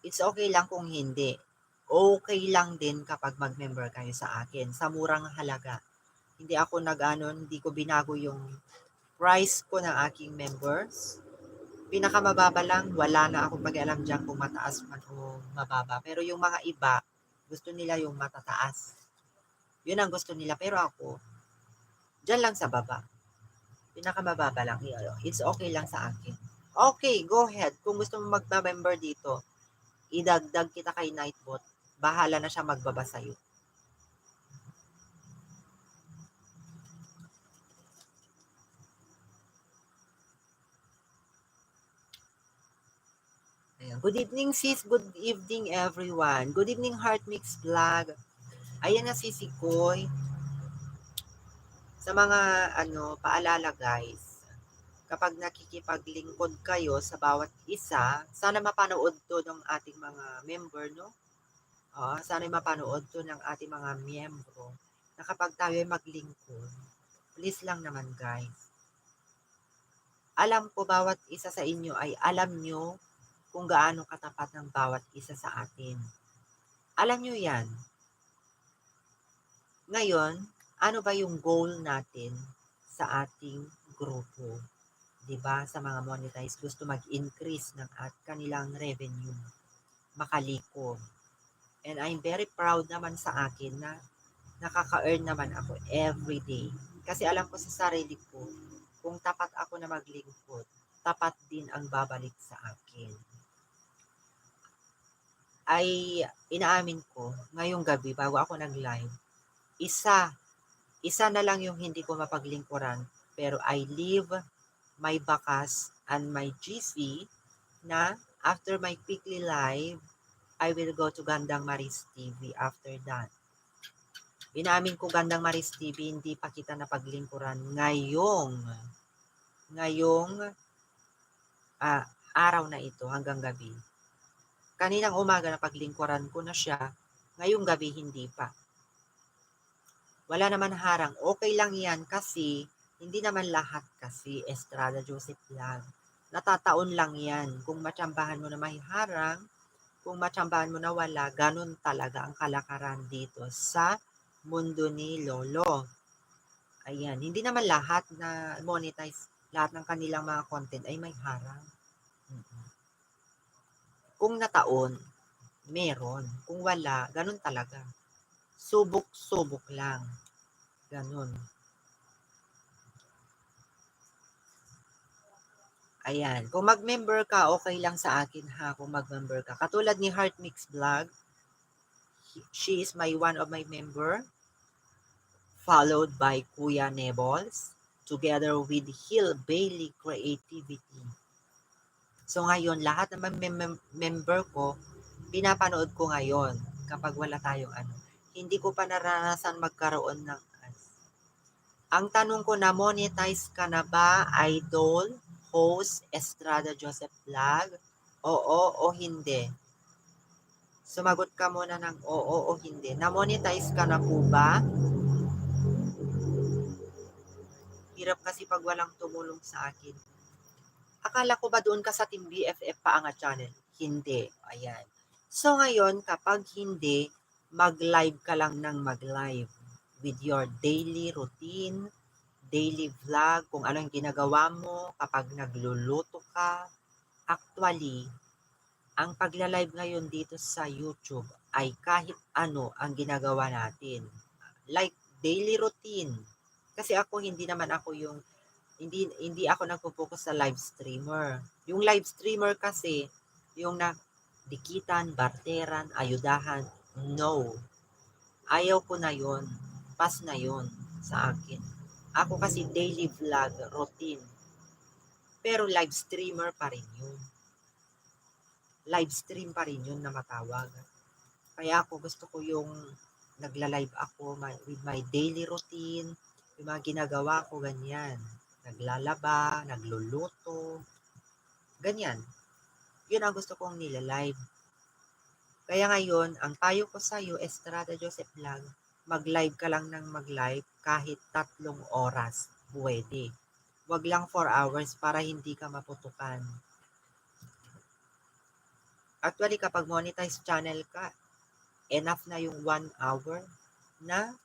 It's okay lang kung hindi. Okay lang din kapag mag-member kayo sa akin sa murang halaga. Hindi ako hindi ko binago yung price ko ng aking members. Pinakamababa lang, wala na akong pakialam diyan kung mataas man o mababa. Pero yung mga iba, gusto nila yung matataas. Yun ang gusto nila. Pero ako, diyan lang sa baba. Pinakamababa lang. It's okay lang sa akin. Okay, go ahead. Kung gusto mo magba-member dito, idagdag kita kay Nightbot. Bahala na siya magbaba sa'yo. Ayan. Good evening, sis. Good evening, everyone. Good evening, Heart Mix Vlog. Ayan na si Koy. Sa mga paalala guys, kapag nakikipaglingkod kayo sa bawat isa, sana mapanood to ng ating mga member, no? Sana mapanood to ng ating mga miyembro na kapag tayo ay maglingkod, please lang naman guys. Alam ko bawat isa sa inyo ay alam nyo kung gaano katapat ng bawat isa sa atin. Alam nyo yan. Ngayon, ano ba yung goal natin sa ating grupo? 'Di ba? Sa mga monetize, gusto mag-increase ng kanilang revenue, makaliko. And I'm very proud naman sa akin na nakaka-earn naman ako every day. Kasi alam ko sa sarili ko, kung tapat ako na maglingkod, tapat din ang babalik sa akin. Ay inaamin ko, ngayong gabi, bago ako nag-live, isa na lang yung hindi ko mapaglingkuran, pero I leave my bakas and my GC na after my weekly live, I will go to Gandang Maris TV after that. Inamin ko Gandang Maris TV, hindi pa kita napaglingkuran ngayong araw na ito hanggang gabi. Kaninang umaga napaglingkuran ko na siya, ngayong gabi hindi pa. Wala naman harang. Okay lang yan kasi hindi naman lahat kasi Estrada Joseph Vlog. Natataon lang yan. Kung matsambahan mo na may harang, kung matsambahan mo na wala, ganun talaga ang kalakaran dito sa mundo ni Lolo. Ayan, hindi naman lahat na monetize, lahat ng kanilang mga content ay may harang. Kung nataon, meron. Kung wala, ganun talaga. Subok-subok lang. Ganun. Ayan. Kung mag-member ka, okay lang sa akin ha, kung mag-member ka. Katulad ni Heart Mix Vlog, she is one of my member, followed by Kuya Nebols, together with Hill Bailey Creativity. So ngayon, lahat ng member ko, pinapanood ko ngayon kapag wala tayong Hindi ko pa naranasan magkaroon ng ads. Ang tanong ko, na monetize ka na ba, Idol, host, Estrada Joseph Vlog? Oo o hindi? Sumagot ka muna ng oo o hindi. Na-monetize ka na po ba? Hirap kasi pag walang tumulong sa akin. Akala ko ba doon ka sa Team BFF Paangat Channel? Hindi. Ayan. So ngayon, kapag hindi, mag-live ka lang ng mag-live with your daily routine, daily vlog, kung anong ginagawa mo kapag nagluluto ka. Actually, ang pagla-live ngayon dito sa YouTube ay kahit ano ang ginagawa natin. Like daily routine. Kasi ako hindi ako nagpo-focus sa live streamer. Yung live streamer kasi yung na dikitan, barteran, ayudahan. No. Ayaw ko na yon. Pass na yon sa akin. Ako kasi daily vlog, routine. Pero live streamer pa rin yun. Live stream pa rin yun na matawag. Kaya ako gusto ko yung nagla-live ako with my daily routine, yung mga ginagawa ko ganyan. Naglalaba, nagluluto, ganyan. Yun ang gusto kong nila-live. Kaya ngayon, ang payo ko sa iyo, Estrada Joseph Vlog, mag-live ka lang ng mag-live kahit 3 oras. Pwede. Wag lang 4 hours para hindi ka maputukan. Actually, kapag monetize channel ka, enough na yung 1 hour na